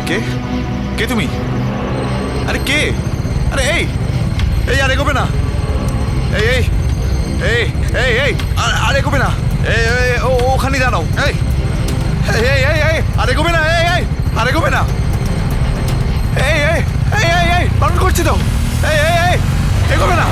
কে কে তুমি? আরে কে? আরে এই এই আরে গোবে না, এই এই এই এই এই আরে গোবে না, এই ওখানে দাঁড়াও, এই এই এই এই আরে গোবে না, এই এই আরে গোবে না, এই এই এই এই এই বারণ করছি তো, এই এই এই এগোবে না।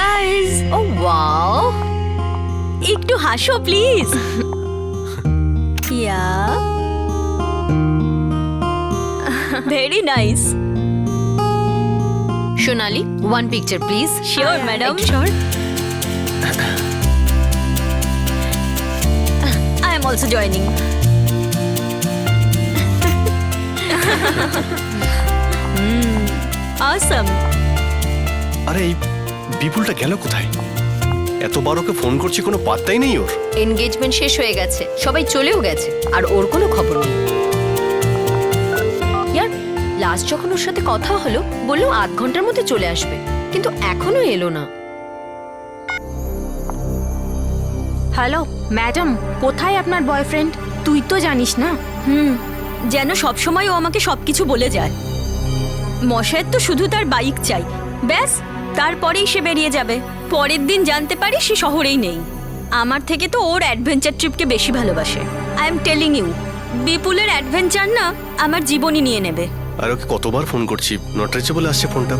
Guys, oh wow! একটু হাসো please. Yeah. Very nice. Shonali, one picture please. Sure, madam. Sure. I am also joining. Awesome. আরে এই বিপুলটা গেল কোথায়? এতবার ওকে ফোন করছি, কোনো পাত্তাই নেই ওর। এনগেজমেন্ট শেষ হয়ে গেছে, সবাই চলেও গেছে, আর ওর কোনো খবর নেই। ইয়ার লাস্ট যখন ওর সাথে কথা হলো বললো 8 ঘন্টার মধ্যে চলে আসবে, কিন্তু এখনো এলো না। হ্যালো ম্যাডাম, কোথায় আপনার বয়ফ্রেন্ড? তুই তো জানিস না। যেন সবসময় ও আমাকে সবকিছু বলে যায়। মশায়ের তো শুধু তার বাইক চাই, ব্যাস, তারপরেই সে বেরিয়ে যাবে। পরের দিন জানতে পারি সে শহরেই নেই। আমার থেকে তো ওর অ্যাডভেঞ্চার ট্রিপকে বেশি ভালোবাসে। আই এম টেলিং ইউ, বিপুলের অ্যাডভেঞ্চার না আমার জীবনই নিয়ে নেবে। আর ওকে কতবার ফোন করছি, নট রিচেবল আসছে ফোনটা।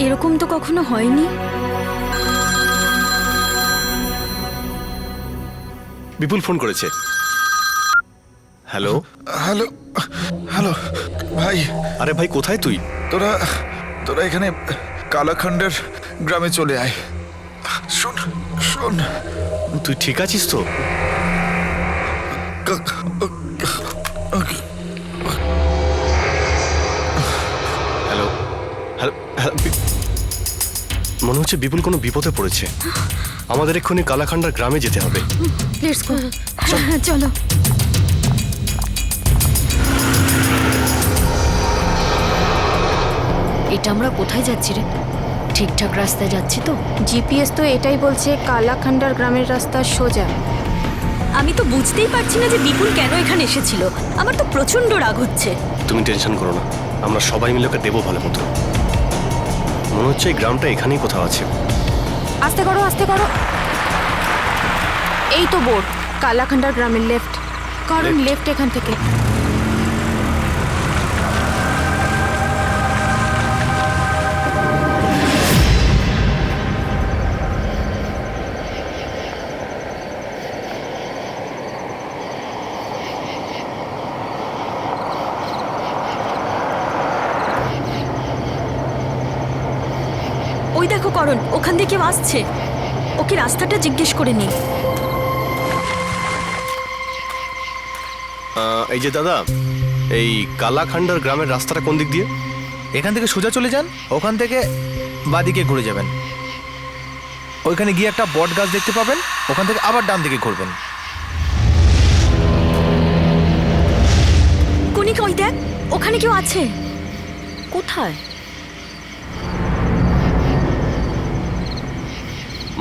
এরকম তো কখনো হয়নি। বিপুল ফোন করেছে। হ্যালো হ্যালো হ্যালো ভাই। আরে ভাই, কোথায় তুই? তোরা তোরা এখানে কালাখণ্ডের গ্রামে চলে আয়। শোন শোন, তুই ঠিক আছিস তো? হ্যালো হ্যালো, মনে হচ্ছে বিপুল কোনো বিপদে পড়েছে। আমাদের এক্ষুনি কালাখান্ডার গ্রামে যেতে হবে। লেটস গো, চলো। এটা আমরা কোথায় যাচ্ছি রে? ঠিকঠাক রাস্তায় যাচ্ছি তো? জিপিএস তো এটাই বলছে, কালাখান্ডার গ্রামের রাস্তা সোজা। আমি তো বুঝতেই পারছি না যে বিপুল কেন এখানে এসেছিল। আমার তো প্রচন্ড রাগ হচ্ছে। তুমি টেনশন করো না, আমরা সবাই মিলে ওকে দেবো ভালো মতো। মনে হচ্ছে এই গ্রামটা এখানেই কোথাও আছে। আস্তে করো, আস্তে করো। এই তো বোর্ড, কালাখান্ডার গ্রামের লেফট। কারণ লেফট এখান থেকে। ওই দেখো করণ, ওখান থেকে কেউ আসছে। ওকে রাস্তাটা জিজ্ঞেস করে নি। এই যে দাদা, এই কালাখান্ডার গ্রামের রাস্তাটা কোন দিক দিয়ে? এখান থেকে সোজা চলে যান, ওখান থেকে বাদিকে ঘুরে যাবেন। ওইখানে গিয়ে একটা বট গাছ দেখতে পাবেন, ওখান থেকে আবার ডান দিকে ঘুরবেন। কণিকা, ওই দেখ, ওখানে কেউ আছে। কোথায়?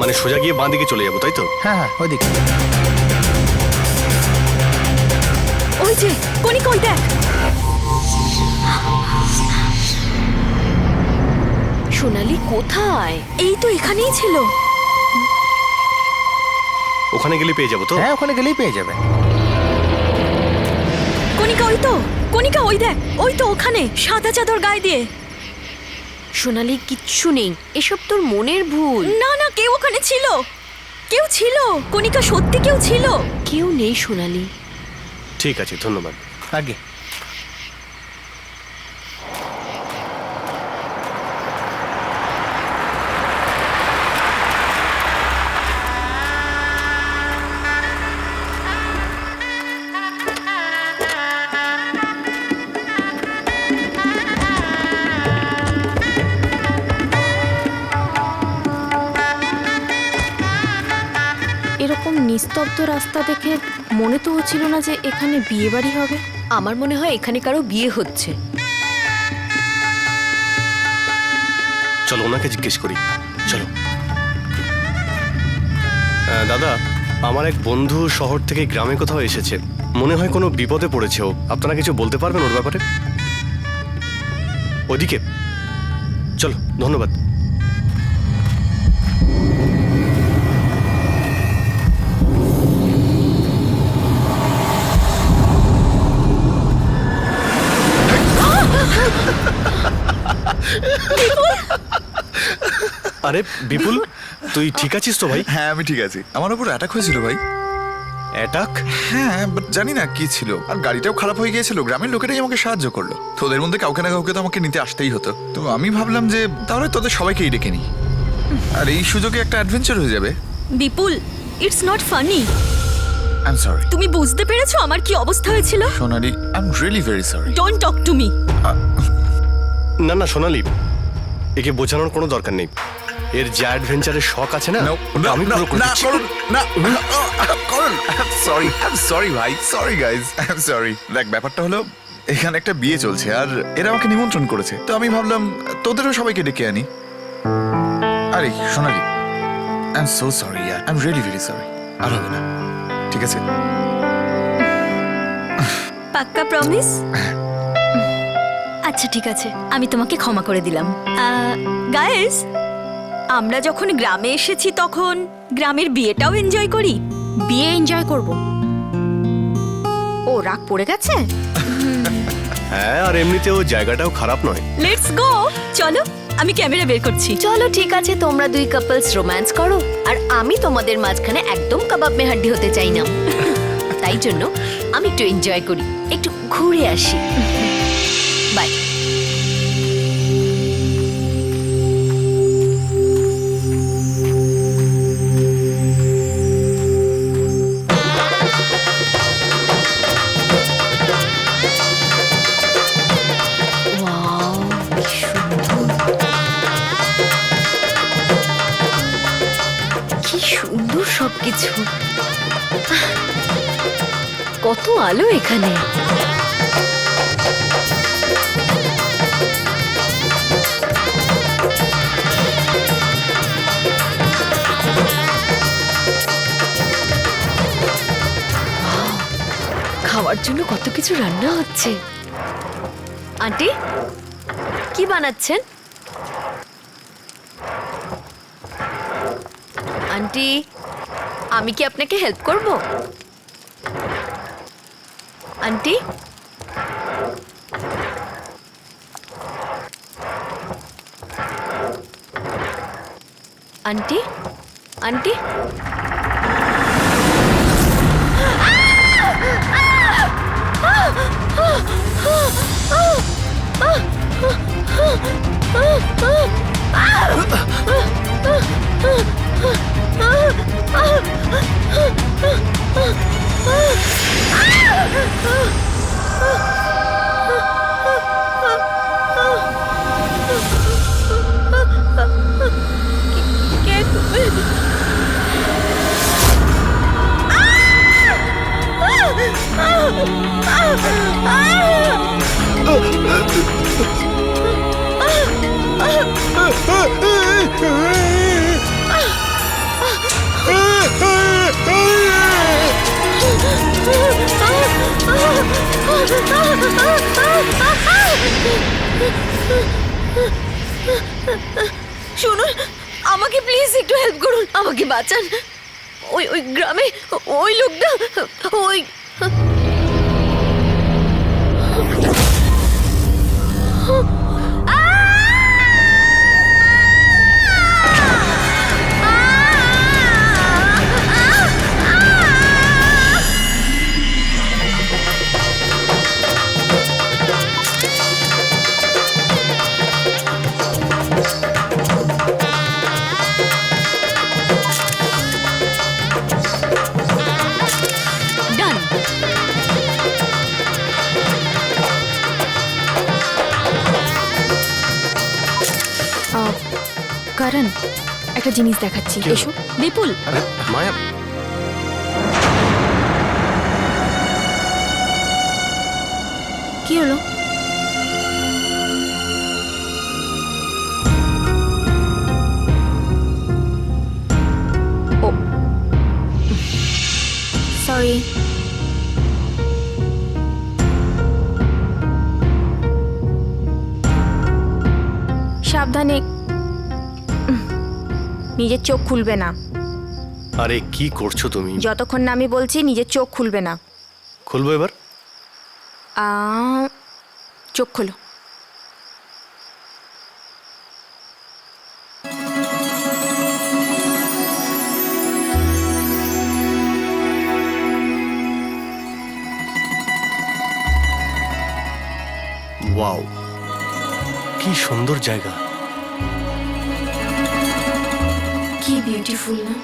মানে সোজা গিয়ে বাঁ দিকে চলে যাবো, তাই তো? হ্যাঁ হ্যাঁ, ওইদিকে। ওই যে কণিকা, ওই দেখ। সোনালি কোথায়? এই তো এখানেই ছিল। ওখানে গেলে পেয়ে যাবো তো? হ্যাঁ, ওখানে গেলেই পেয়ে যাবেন। কণিকা, ওই তো। কণিকা, ওই দেখ, ওই তো ওখানে সাদা চাদর গায়ে দিয়ে। সোনালি কিচ্ছু নেই, এসব তোর মনের ভুল। না না, কেউ ওখানে ছিল, কেউ ছিল কণিকা, সত্যি কেউ ছিল। কেউ নেই সোনালি। ঠিক আছে, ধন্যবাদ। আগে এরকম নিস্তব্ধ রাস্তা দেখে মনে তো হচ্ছিল না যে এখানে বিয়ে বাড়ি হবে। আমার মনে হয় এখানে কারো বিয়ে হচ্ছে। চলো ওনাকে জিজ্ঞেস করি, চলো। দাদা, আমার এক বন্ধু শহর থেকে গ্রামে কোথাও এসেছে, মনে হয় কোনো বিপদে পড়েছে ও। আপনারা কিছু বলতে পারবেন ওর ব্যাপারে? ওদিকে চলো, ধন্যবাদ। আরে বিপুল, তুই ঠিক আছিস তো ভাই? হ্যাঁ, আমি ঠিক আছি। আমার উপর অ্যাটাক হয়েছিল ভাই। অ্যাটাক? হ্যাঁ, বাট জানি না কি ছিল। আর গাড়িটাও খারাপ হয়ে গিয়েছিল। গ্রামের লোকেরাই আমাকে সাহায্য করলো। তোদের মধ্যে কাউকে না কাউকে তো আমাকে নিতে আসতেই হতো। তো আমি ভাবলাম যে তাহলে তোদের সবাইকেই ডেকে নিই, আর এই সুযোগে একটা অ্যাডভেঞ্চার হয়ে যাবে। Bipul, it's not funny. I am sorry. তুমি বুঝতে পেরেছো আমার কি অবস্থা হয়েছিল? Sonali, I am really very sorry. Don't talk to me. না না সোনালি, একে বোঝানোর কোনো দরকার নেই। এর যে অ্যাডভেঞ্চারের শখ আছে না, আমি পুরো করে দিচ্ছি। সরি ভাই, sorry guys, I am sorry. দেখ, ব্যাপারটা হলো এখানে একটা বিয়ে চলছে আর এরা আমাকে নিমন্ত্রণ করেছে, তো আমি ভাবলাম তোদেরও সবাইকে ডেকে আনি। আরে Sonali, I am so sorry, I am really very sorry. আর হবে না, ঠিক আছে? পাক্কা প্রমিস? আচ্ছা ঠিক আছে, আমি তোমাকে ক্ষমা করে দিলাম। গাইস, আমরা যখন গ্রামে এসেছি তখন গ্রামের বিয়েটাও এনজয় করি। বিয়ে এনজয় করব। ও রাগ পড়ে গেছে? হ্যাঁ, আর এমনিতেও জায়গাটাও খারাপ নয়। লেটস গো, চলো, আমি ক্যামেরা বের করছি। চলো ঠিক আছে, তোমরা দুই কাপলস রোম্যান্স করো, আর আমি তোমাদের মাঝখানে একদম কাবাব মে হাড্ডি হতে চাই না। তাই জন্য আমি একটু এনজয় করি, একটু ঘুরে আসি। বাই। কি সুন্দর সবকিছু, কত আলো এখানে। খাওয়ার জন্য কত কিছু রান্না হচ্ছে। আন্টি, কি বানাচ্ছেন? আন্টি, আমি কি আপনাকে হেল্প করব? আন্টি, আন্টি, আন্টি, শুনুন, আমাকে প্লিজ একটু হেল্প করুন, আমাকে বাঁচান। ওই ওই গ্রামে ওই লোকটা ওই ডান। কারণ একটা জিনিস দেখাচ্ছি, কি হলো? এসো। বিপুল, আরে মায়া, কি হলো? ও সরি। সাবধানে, নিজের চোখ খুলবে না আরে কি করছো তুমি? যতক্ষণ না আমি বলছি নিজের চোখ খুলবে না। খুলবো এবার? চোখ খোলো। ওয়াও, কি সুন্দর জায়গা। কি বিউটিফুল না?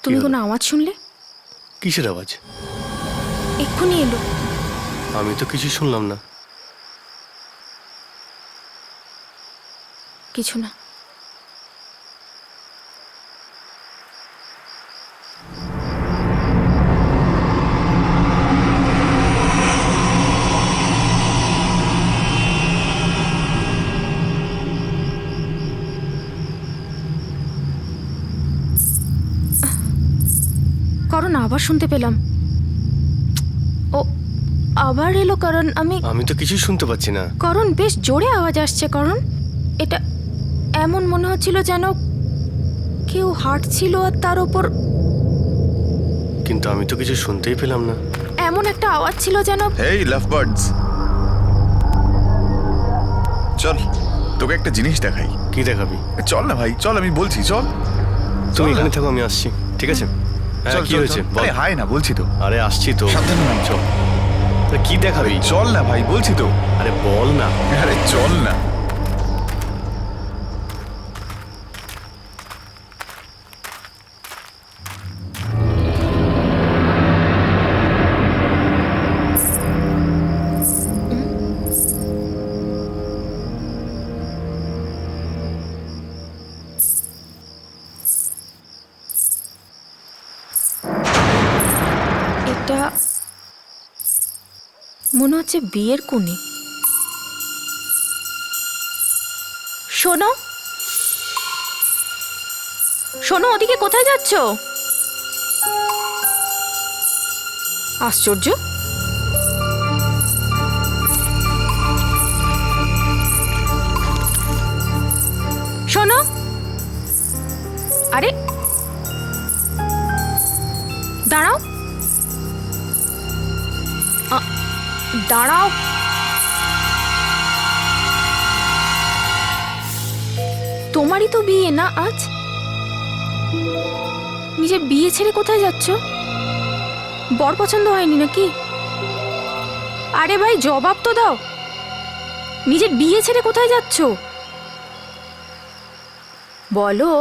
তুমি হলো? কোনো আওয়াজ শুনলে? কিসের আওয়াজ? এক্ষুনি এলো। আমি তো কিছু শুনলাম না। কিছু না। কারণ আবার শুনতে পেলাম। ও আবার এলো। কারণ আমি তো কিছুই শুনতে পাচ্ছি না। কারণ বেশ জোরে আওয়াজ আসছে। কারণ এটা এমন মনে হচ্ছিল যেন কেউ হাঁটছিল আর তার উপর কিন্তু আমি তো কিছু শুনতেই পেলাম না। এমন একটা আওয়াজ ছিল যেন হেই লাভ বার্ডস, চল তোকে একটা জিনিস দেখাই। কি দেখাবি? চল না ভাই, চল, আমি বলছি চল। তুমি চল এখানে না। থাকো, আমি আসছি। ঠিক আছে? হ্যাঁ, চল কি চল, হয়েছে চল। বল। আরে হাই না, বলছি তো। আরে আসছি তো। সাবধানে নাম। চল। তা কি দেখাবি? চল না ভাই, বলছি তো। আরে বল না। আরে চল না। এটা মনে হচ্ছে বিয়ের কোণে। শোনো শোনো, ওদিকে কোথায় যাচ্ছ? আশ্চর্য। শোনো, আরে দাঁড়াও, দাঁড়াও। তোমারই তো বিয়ে না আজ? নিজের বিয়ে ছেড়ে কোথায় যাচ্ছ? বর পছন্দ হয়নি নাকি? আরে ভাই জবাব তো দাও। নিজের বিয়ে ছেড়ে কোথায় যাচ্ছ বলো।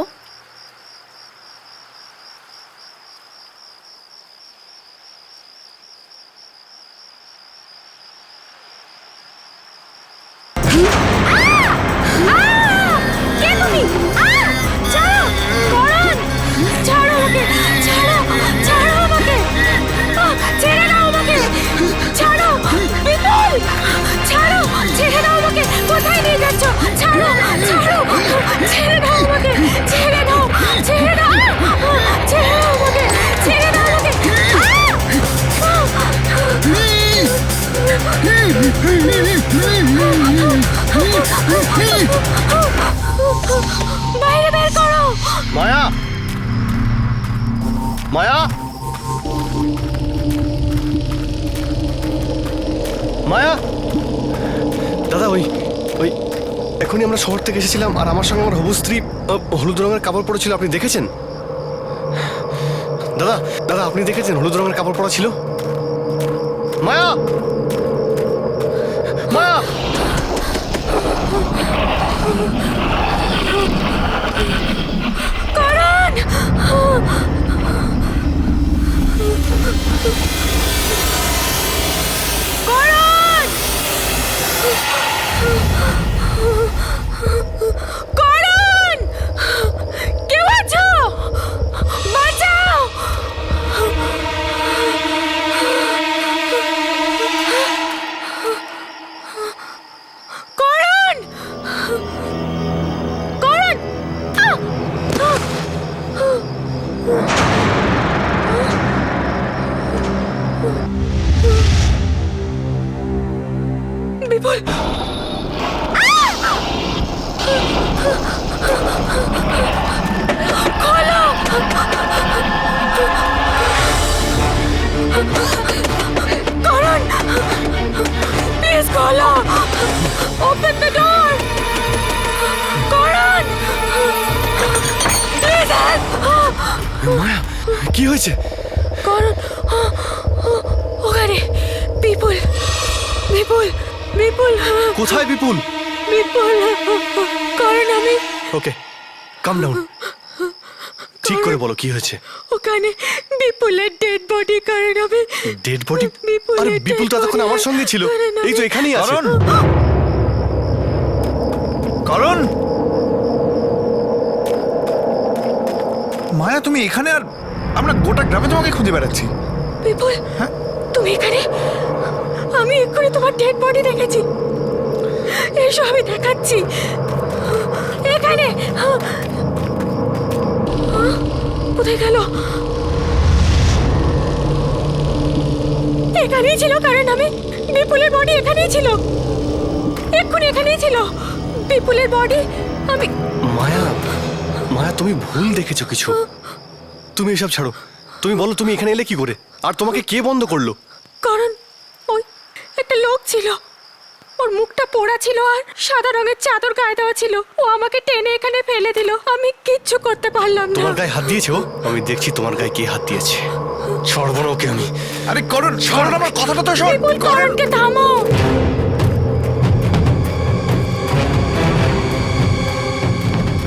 কোথায় নিয়ে যাচ্ছ? ছাড়ো, ছাড়ো, ছেড়ে দাও আমাকে, ছেড়ে মায়া, মায়া, দাদা ওই ওই এখনই আমরা শহর থেকে এসেছিলাম আর আমার সঙ্গে আমার হবু স্ত্রী হলুদ রঙের কাপড় পরেছিল, আপনি দেখেছেন? দাদা দাদা আপনি দেখেছেন হলুদ রঙের কাপড় পরা ছিল? মায়া, মায়া, করণ! কেউ আছো? বাঁচাও! করণ! করণ! বিপুল! খোলো! করণ! প্লিজ খোলো! Open the door! Karan! Please help! Maya, কি হয়েছে? করণ! ওখানে বিপুল! বিপুল! বিপুল! কোথায় বিপুল? বিপুল! করণ, আমি ওকে, কাম ডাউন। ঠিক করে বলো কি হয়েছে। ওখানে বিপুলের ডেড বডি। কারণ আমি ডেড বডি? বিপুলের আরে বিপুল তো dead এতক্ষণ body। আমার সঙ্গে ছিল, কারণ এই তো আমি- এখানেই আছে। করণ! করণ! মায়া তুমি এখানে, আর আমরা গোটা গ্রামে তোমাকে খুঁজে বেড়াচ্ছি। বিপুল, হ্যাঁ? তুমি এখানে? আমি এক্ষুনি তোমার ডেড বডি দেখেছি। এসো, আমি দেখাচ্ছি। এখানে। কোথায় গেল? এখানেই ছিল। কারণ আমি বিপুলের বডি এখানেই ছিল, এক্ষুনি এখানেই ছিল বিপুলের বডি। আমি মায়া, মায়া তুমি ভুল দেখেছো কিছু। তুমি এসব ছাড়ো, তুমি বলো তুমি এখানে এলে কি করে, আর তোমাকে কে বন্ধ করলো? কারণ ওই একটা লোক ছিল, ওর মুখটা পোড়া ছিল আর সাদা রঙের চাদর গায়ে দেওয়া ছিল। ও আমাকে টেনে এখানে ফেলে দিল, আমি কিচ্ছু করতে পারলাম না। তোমার গায়ে হাত দিয়েছে ও? আমি দেখছি তোমার গায়ে কে হাত দিয়েছে। ছাড়বো না ওকে আমি। আরে করণ, করণ আমার কথাটা তো শোন। বিপুল, করণকে থামো।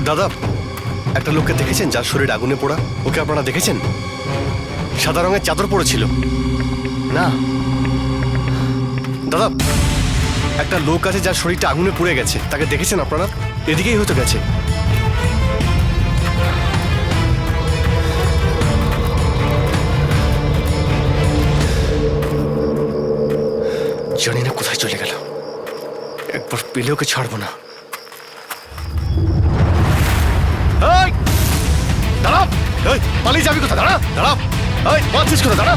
দাদা, একটা লোককে দেখেছেন যার শরীর আগুনে পোড়া? ওকে আপনারা দেখেছেন? সাদা রঙের চাদর পরেছিল না? দাদা, একটা লোক আছে যার শরীরটা আগুনে পুড়ে গেছে, তাকে দেখেছেন আপনারা? এদিকেই হয়তো গেছে। জানি না কোথায় চলে গেল, একবার পেলে ওকে ছাড়বো না। এই, দাঁড়াও! এই, পালিয়ে যাবি কোথায়? দাঁড়া, দাঁড়াও! এই, পাচ্ছিস কোথায়? দাঁড়া!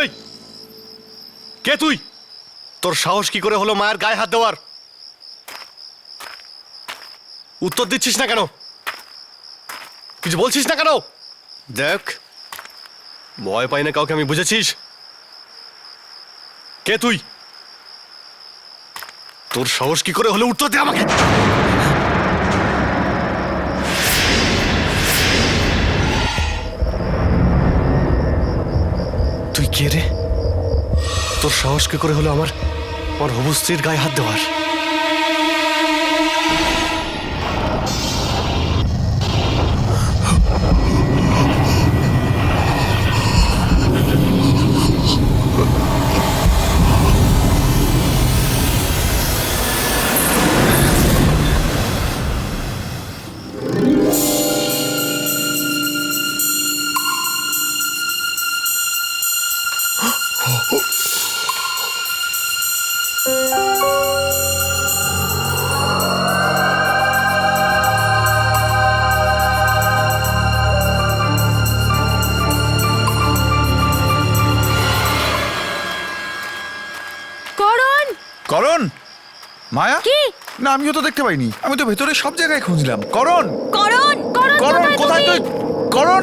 এই, কে তুই? তোর সাহস কি করে হলো মায়ের গায়ে হাত দেওয়ার? উত্তর দিচ্ছিস না কেন? কিছু বলছিস না কেন? দেখ, ভয় পাই না কাউকে আমি, বুঝেছিস? কে তুই? তোর সাহস কি করে হলো? উত্তর দে আমাকে। তুই কে রে? তোর সাহস কি করে হলো আমার আমার হবু স্ত্রীর গায়ে হাত দেওয়ার? মায়া কি? না আমিও তো দেখতে পাইনি, আমি তো ভেতরে সব জায়গায় খুঁজলাম। করণ, করণ করণ করণ কোথায় তুই? করণ,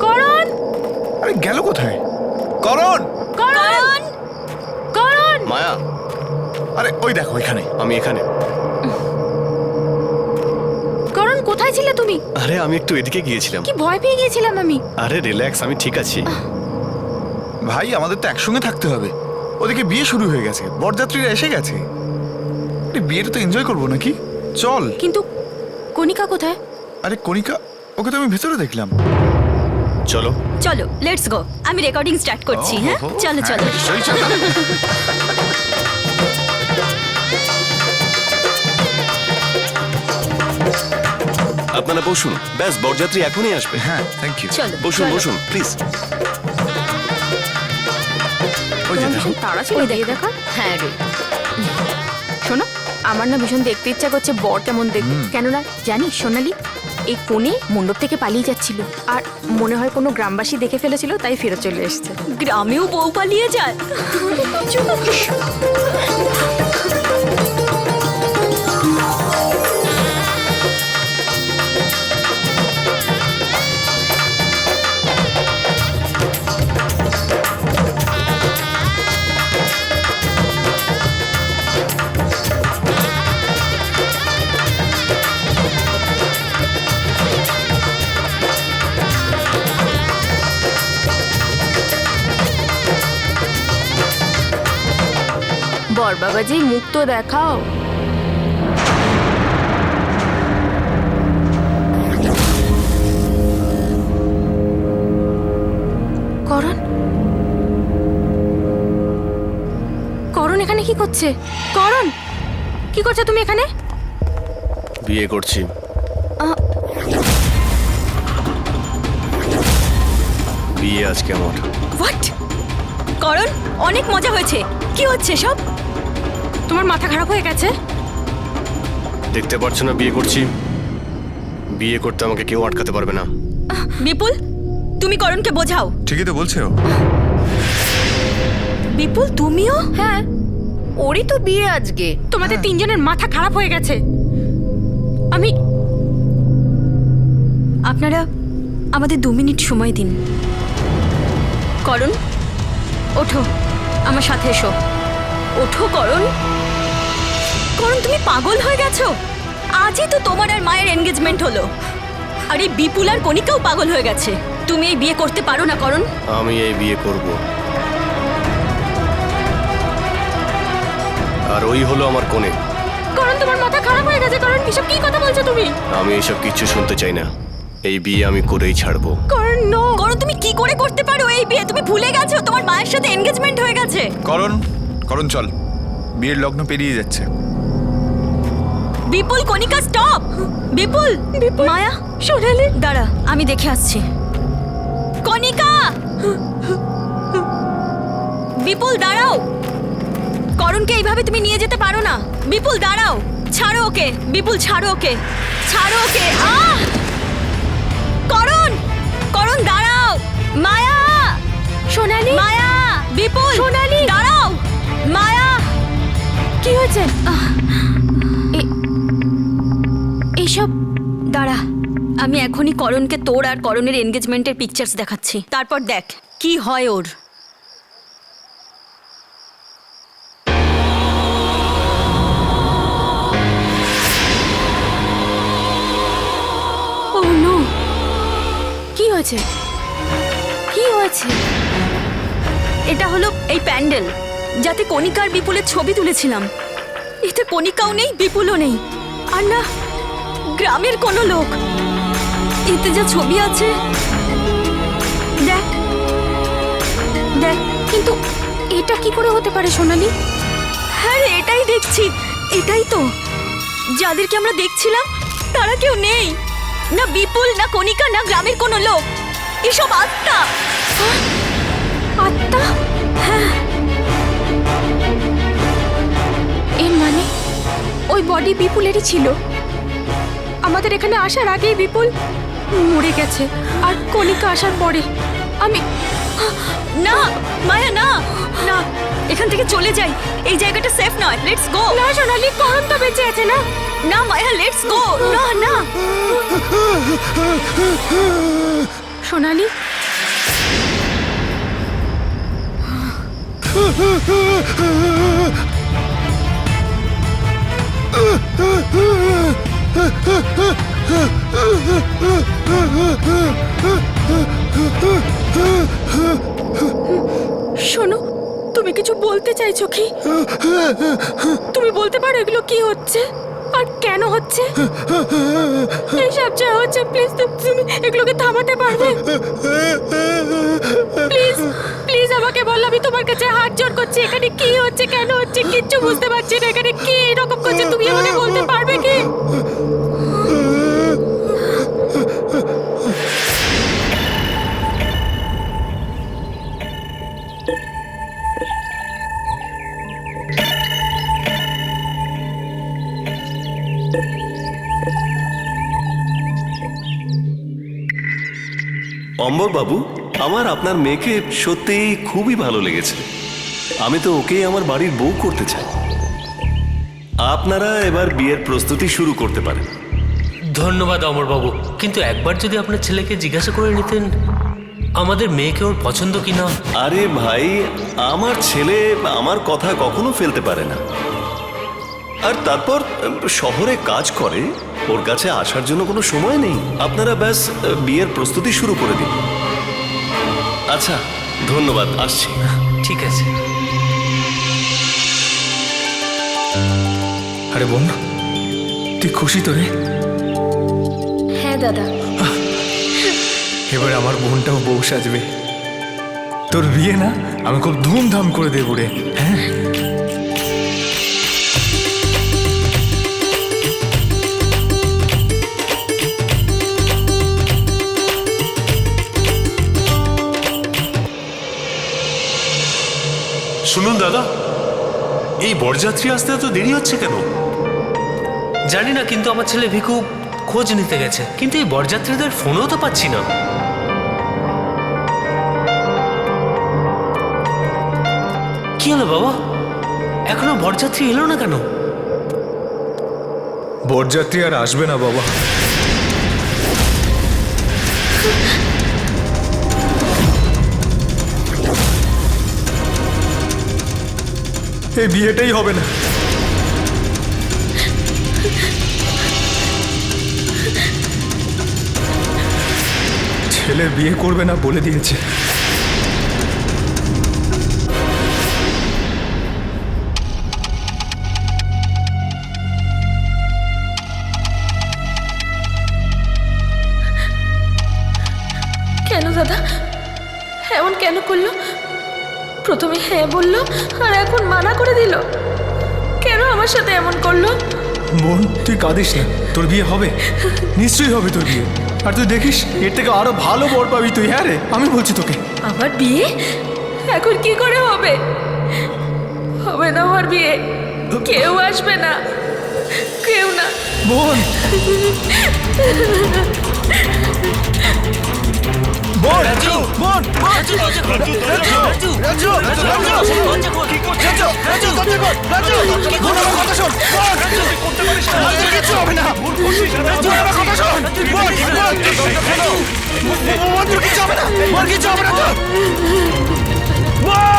করণ আরে গেল কোথায়? করণ, করণ করণ মায়া, আরে ওই দেখো এখানে। আমি এখানে। করণ কোথায় ছিলে তুমি? আরে আমি একটু এদিকে গিয়েছিলাম। কি ভয় পেয়ে গিয়েছিলাম আমি। আরে রিল্যাক্স, আমি ঠিক আছি। ভাই আমাদের তো একসঙ্গে থাকতে হবে। ওদিকে বিয়ে শুরু হয়ে গেছে, বরযাত্রীরা এসে গেছে। আরে বিয়েটা তো এনজয় করবো নাকি? চল। কিন্তু কণিকা কোথায়? আরে কণিকা, ওকে তো আমি ভেতরে দেখলাম। চলো। চলো লেটস গো, আমি রেকর্ডিং স্টার্ট করছি। হ্যাঁ ওহো, চলো হ্যাঁ, চলো। নিশ্চয়ই চলো। আপনারা বসুন, ব্যাস বরযাত্রী এখনই আসবে। হ্যাঁ থ্যাংক ইউ। চলো বসুন চলো। বসুন প্লিজ। ওই যে দেখো। তারা ছিল বিয়ে দেখা। হ্যাঁ রে, শোনো, আমার না ভীষণ দেখতে ইচ্ছা করছে বর কেমন দেখতে। কেননা জানিস সোনালি, এই কোণে মণ্ডপ থেকে পালিয়ে যাচ্ছিল, আর মনে হয় কোনো গ্রামবাসী দেখে ফেলেছিল, তাই ফেরত চলে এসেছে। গ্রামেও বউ পালিয়ে যায়। বর বাবাজি, মুখ তো দেখাও। করণ, করণ এখানে কি করছে? করণ, কি করছো তুমি এখানে? বিয়ে করছি। বিয়ে আজকে আমার। হোয়াট? করণ, অনেক মজা হয়েছে। কি হচ্ছে সব? তোমার মাথা খারাপ হয়ে গেছে? দেখতে পাচ্ছ না বিয়ে করছি? বিয়ে করতে আমাকে কেউ আটকাতে পারবে না। বিপুল, তুমি করণকে বোঝাও। ঠিকই তো বলছে ও। বিপুল তুমিও? হ্যাঁ, ওরই তো বিয়ে আজকে। তোমাদের তিনজনের মাথা খারাপ হয়ে গেছে। আমি আপনারা আমাদের 2 মিনিট সময় দিন। করণ, ওঠো, আমার সাথে এসো। ওঠো করণ। করণ, তুমি পাগল হয়ে গেছো? আজই তো তোমার আর মায়ের এনগেজমেন্ট হলো, আর এই বিপুল আর কণিকাও পাগল হয়ে গেছে। তুমি এই বিয়ে করতে পারো না করণ। আমি এই বিয়ে করব। আর ওই হলো আমার কোণে। করণ, তোমার মাথা খারাপ হয়ে গেছে। করণ, এসব কি কথা বলছো তুমি? আমি এসব কিচ্ছু শুনতে চাই না। এই বিয়ে আমি করেই ছাড়বো। করণ, নো। করণ, তুমি কি করে করতে পারো এই বিয়ে? তুমি ভুলে গেছো তোমার মায়ের সাথে এনগেজমেন্ট হয়ে গেছে। করণ, করণ চল, বিয়ের লগ্ন পেরিয়ে যাচ্ছে। বিপুল, কণিকা স্টপ। বিপুল, মায়া, সোনালি, দাঁড়া, আমি দেখে আসছি। কণিকা, বিপুল দাঁড়াও। করণকে এইভাবে তুমি নিয়ে যেতে পারো না। বিপুল দাঁড়াও, ছাড়ো ওকে। বিপুল ছাড়ো ওকে, ছাড়ো ওকে। আহ! করণ, করণ দাঁড়াও। মায়া, সোনালি, মায়া, বিপুল, সোনালি! দাঁড়াও। মায়া, কি হয়েছে? এইসব দাঁড়া, আমি এখনই করণকে তোর আর করণের এনগেজমেন্টের পিকচার্স দেখাচ্ছি, তারপর দেখ কি হয় ওর। ও নো, কি হয়েছে? কি হয়েছে? এটা হলো এই প্যান্ডেল, যাতে কণিকা আর বিপুলের ছবি তুলেছিলাম। এতে কণিকাও নেই, বিপুলও নেই, আর না গ্রামের কোনো লোক। এতে যা ছবি আছে, দেখ দেখ। কিন্তু এটা কি করে হতে পারে সোনালি? হ্যাঁ রে, এটাই দেখছি। এটাই তো, যাদেরকে আমরা দেখছিলাম তারা কেউ নেই। না বিপুল, না কণিকা, না গ্রামের কোনো লোক। এসব আত্মা। আত্মা? হ্যাঁ, এর মানে ওই বডি বিপুলেরই ছিল। আমাদের এখানে আসার আগেই বিপুল মরে গেছে, আর কণিকা আসার পরে আমি না মায়া, না না, এখান থেকে চলে যাই, এই জায়গাটা সেফ নয়। Let's go. না সোনালি, করণ তো বেঁচে আছে না? না মায়া, লেটস গো। না না সোনালি, শোনো, তুমি কিছু বলতে চাইছো কি? তুমি বলতে পারো এগুলো কি হচ্ছে আর কেন হচ্ছে? এইসব যা হচ্ছে, প্লিজ তুমি এগুলোকে থামাতে পারবে? প্লিজ প্লিজ আমাকে বলো, আমি তোমার কাছে হাত জোড় করছি। এখানে কি হচ্ছে, কেন হচ্ছে, কিচ্ছু বুঝতে পারছি না। এখানে কি এরকম করছে, তুমি আমাকে বলতে পারবে কি? অম্বর বাবু, আমার আপনার মেয়েকে সত্যিই খুবই ভালো লেগেছে। আমি তো ওকেই আমার বাড়ির বউ করতে চাই। আপনারা এবার বিয়ের প্রস্তুতি শুরু করতে পারেন। ধন্যবাদ অমরবাবু, কিন্তু একবার যদি আপনার ছেলেকে জিজ্ঞাসা করে নিতেন আমাদের মেয়েকে ওর পছন্দ কিনা। আরে ভাই, আমার ছেলে আমার কথা কখনো ফেলতে পারে না। আর তারপর শহরে কাজ করে, ওর কাছে আসার জন্য কোনো সময় নেই। আপনারা ব্যাস বিয়ের প্রস্তুতি শুরু করে দিন। আচ্ছা, ধন্যবাদ, আসছি। ঠিক আছে। আরে বোন, তুই খুশি তো রে? হ্যাঁ দাদা। এবার আমার বোনটাও বউ সাজবে। তোর বিয়ে না আমি খুব ধুমধাম করে দেবো রে। হ্যাঁ, শুনুন দাদা, এই বরযাত্রী আসতে এত দেরি হচ্ছে কেন? জানি না, কিন্তু আমার ছেলে ভিকু খোঁজ নিতে গেছে, কিন্তু এই বরযাত্রীদের ফোনও তো পাচ্ছি না। কি হলো বাবা, এখনো বরযাত্রী এলো না কেন? বরযাত্রী আর আসবে না বাবা। এই বিয়েটাই হবে না। ছেলে বিয়ে করবে না বলে দিয়েছে। কেন দাদা এমন কেন করলো? প্রথমে হ্যাঁ বললো আর এখন মানা করে দিল। কেন আমার সাথে এমন করলো? বোন, তুই কাঁদিস না, তোর বিয়ে হবে, নিশ্চয়ই হবে তোর বিয়ে। আর তুই দেখিস এর থেকে আরো ভালো বর পাবি তুই। হ্যাঁ রে, আমি বলছি তোকে। আমার বিয়ে এখন কি করে হবে? হবে না আমার বিয়ে, কেউ আসবে না, কেউ না। বোন, বোন, রাজু! বোন, রাজু, দরজা খোল! রাজু! রাজু! রাজু, রাজু! রাজু, দরজা খোল! কি করছিস? রাজু, দরজা খোল! রাজু, বোন, আমার কথা শোন। বোন, রাজু, রাজু, কিচ্ছু হবে না। রাজু, আমার কথা শোন। বোন, বোন, রাজু, বোন, তোর কিচ্ছু হবে না। বোন, কিচ্ছু হবে না তোর। বোন!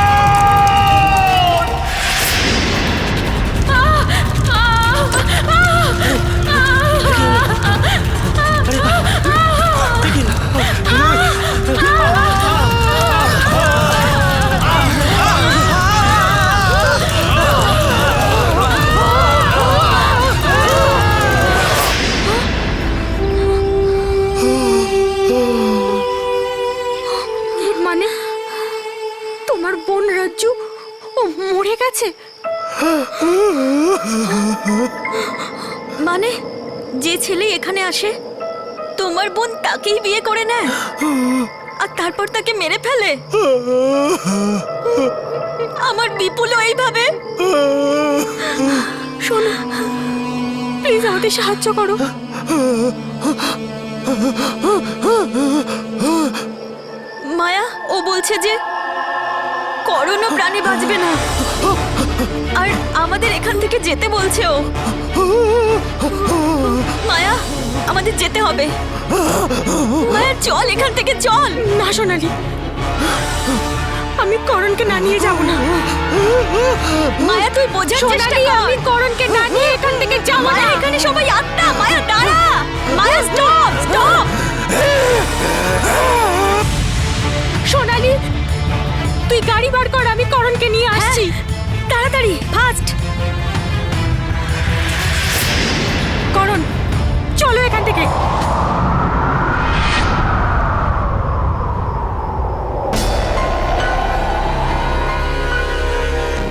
মানে তোমার বোন রাজু ও মরে গেছে? মানে যে ছেলে এখানে আসে তোমার বোন তাকেই বিয়ে করে নেয় আর তারপর তাকে মেরে ফেলে? আমার বিপুলও এইভাবে? শোনো, প্লিজ আমাদের সাহায্য করো। মায়া, ও বলছে যে করোনা প্রাণে বাঁচবে না। আর আমাদের এখান থেকে যেতে বলছে ও। মায়া, আমাদের যেতে হবে। মায়া চল এখান থেকে, চল। না সোনালি, আমি করণকে না নিয়ে যাব না। মায়া তুই বোঝার চেষ্টা সোনালি, কর। আমি করণকে না নিয়ে এখান থেকে যাব না। মায়া এখানে সবাই আত্মা। মায়া দাঁড়া। মায়া স্টপ, স্টপ। সোনালি, তুই গাড়ি বার কর, আমি করণকে নিয়ে আসছি। তাড়াতাড়ি, ফাস্ট। করণ, চলো এখান থেকে।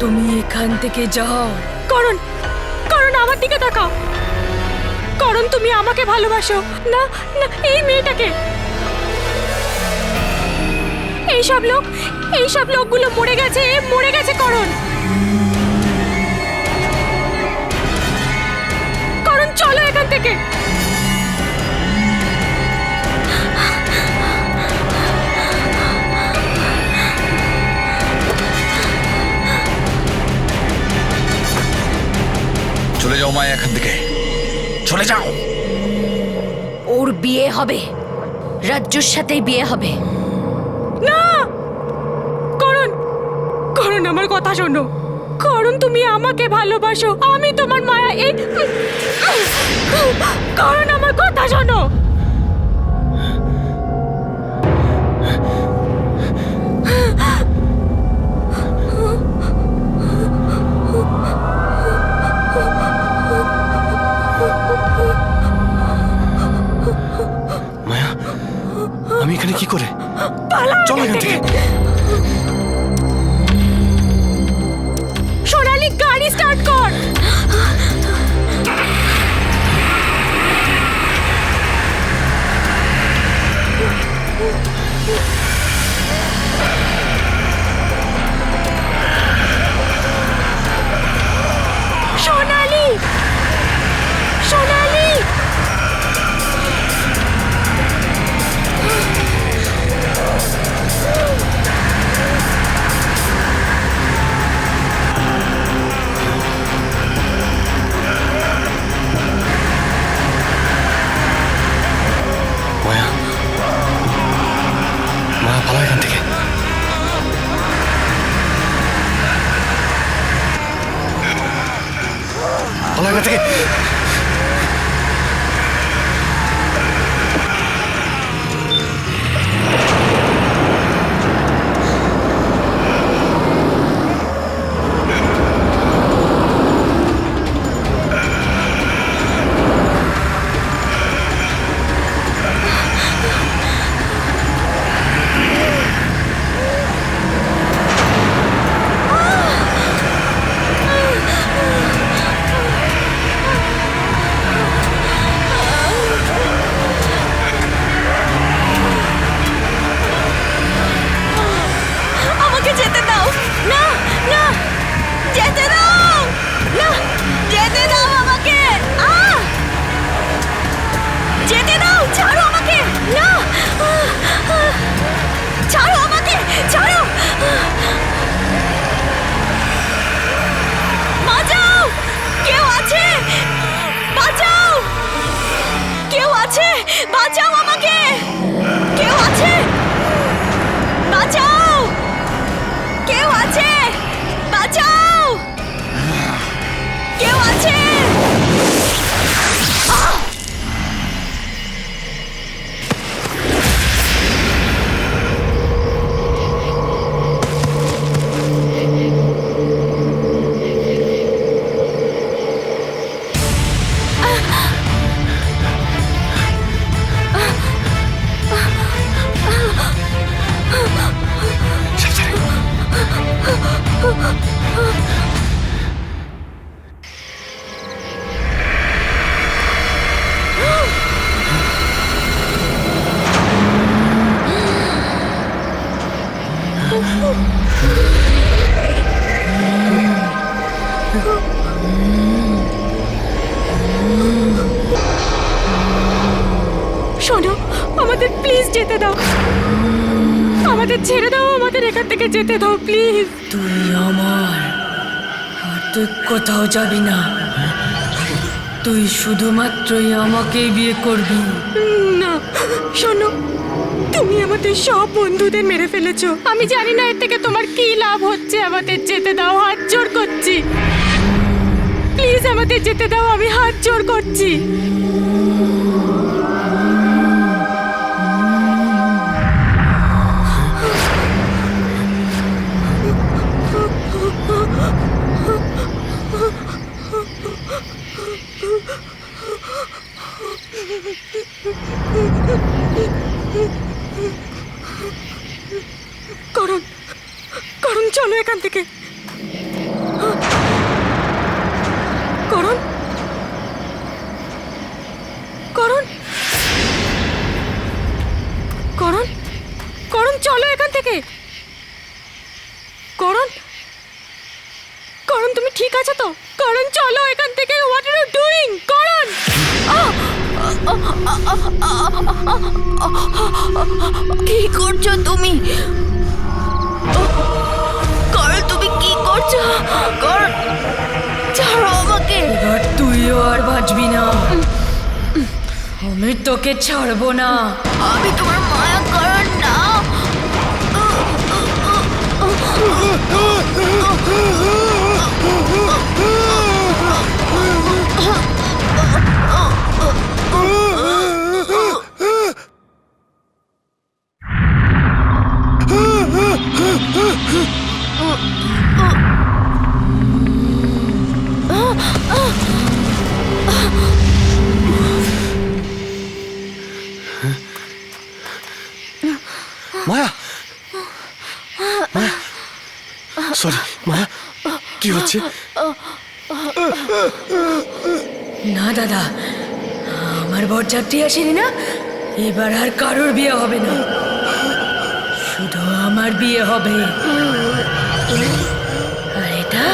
তুমি এখান থেকে যাও। করণ, করণ আমার দিকে তাকাও। করণ, তুমি আমাকে ভালোবাসো না? না, এই মেয়েটাকে। এইসব লোকগুলো মরে গেছে, মরে গেছে। করণ, করণ চলো এখান থেকে। চলে যাও মায়া এখান থেকে, চলে যাও। ওর বিয়ে হবে, রাজ্যর সাথেই বিয়ে হবে। না করণ, করণ আমার কথা শোনো। করণ, তুমি আমাকে ভালোবাসো, আমি তোমার মায়া। এই করণ, আমার কথা শোনো। মায়া, আমি এখানে কি করে? চলো এখান থেকে। সোনালি, গাড়ি স্টার্ট কর। সোনালি, সোনালি। মায়া, মায়া পালা এখান থেকে। পালা এখান থেকে। আমাকে যেতে দাও। না, না, যেতে দাও। না, যেতে দাও আমাকে। যেতে দাও, ছাড়ো আমাকে। না, ছাড়ো আমাকে, ছাড়ো। বাঁচাও, কেউ আছে? বাঁচাও, কেউ আছে? বাঁচাও আমাকে, কেউ আছে? বাঁচাও, কেউ আছে? বাঁচাও, কেউ আছে? শোনো, আমাদের প্লিজ যেতে দাও। আমাদের ছেড়ে দাও। আমাদের এখান থেকে যেতে দাও প্লিজ। তুই আমার, আর তুই কোথাও যাবি না। তুই শুধুমাত্রই আমাকেই বিয়ে করবি। না শোনো, তুমি আমাদের সব বন্ধুদের মেরে ফেলেছো। আমি জানি না এর থেকে তোমার কি লাভ হচ্ছে। আমাদের যেতে দাও, হাত জোড় করছি। প্লিজ আমাদের যেতে দাও, আমি হাত জোড় করছি। করুন, করুন চলো এখান থেকে। করুন, করুন, করুন, করুন চলো এখান থেকে। করুন, করুন তুমি ঠিক আছে তো? করুন চলো এখান থেকে। What are you doing? করুন, কি করছো তুমি? করণ তুমি কি করছো? করণ ছাড়ো আমাকে। এবার তুইও আর বাঁচবি না। আমি তোকে ছাড়বো না। আমি তোমার মায়া, করণ না। মায়া, মায়া, সরি মায়া, কি হচ্ছে? না দাদা, আমার বরযাত্রী আসেনি না, এবার আর কারোর বিয়ে হবে না, শুধু আমার বিয়ে হবে। আর এটা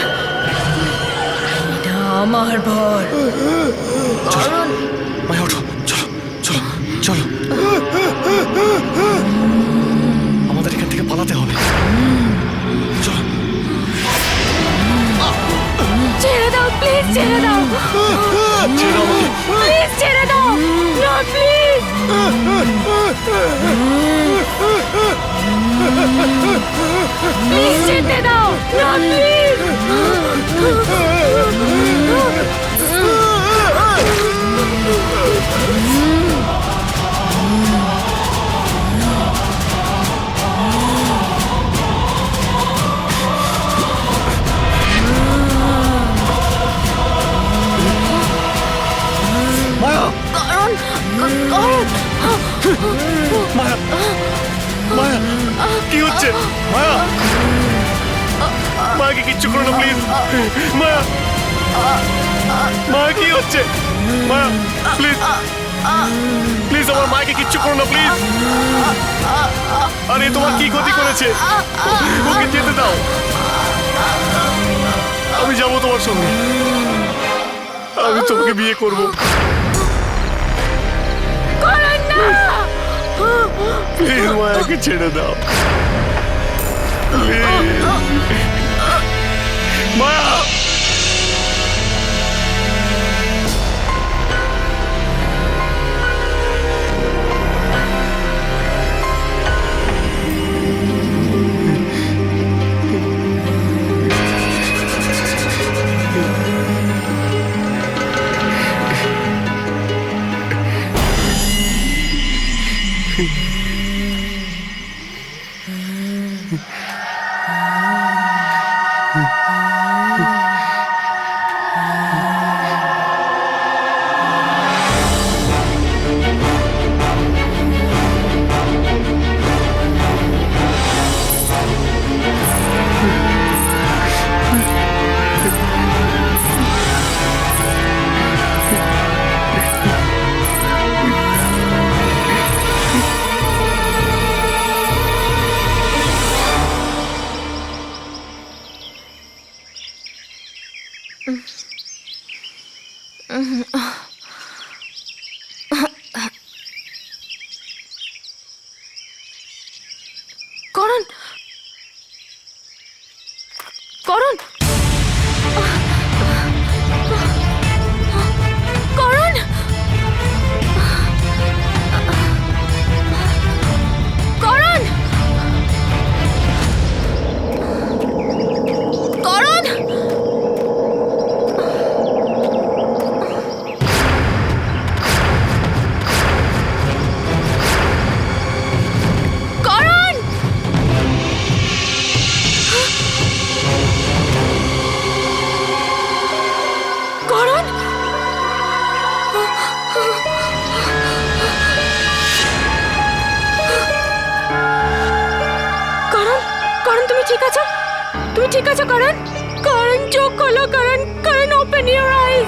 এটা আমার বর। মায়া ওঠো, চলো চলো চলো, আমাদের এখান থেকে পালাতে হবে। চলো। ছেড়ে দাও প্লিজ, ছেড়ে দাও ছেড়ে দাও আমাকে। প্লিজ, ছেড়ে দাও না প্লিজ। প্লিজ যেতে দাও না প্লিজ। মায়া, করণ, করণ মায়া, মায়া, কি হচ্ছে? মায়া, মায়াকে কিচ্ছু করো না প্লিজ। মায়া, মায়া কি হচ্ছে? মায়া প্লিজ, প্লিজ আমার মাকে কিচ্ছু করো না প্লিজ। আরে তোমার কি ক্ষতি করেছে? ওকে যেতে দাও, আমি যাবো তোমার সঙ্গে, আমি তোমাকে বিয়ে করবো। করণ না। প্লিজ মায়াকে ছেড়ে দাও প্লিজ। মায়া, করণ, করণ করণ করণ করণ করণ করণ করণ করণ তুমি ঠিক আছো? তুমি ঠিক আছো করণ? করণ চোখ খোলো করণ। করণ ওপেন ইওর আইজ।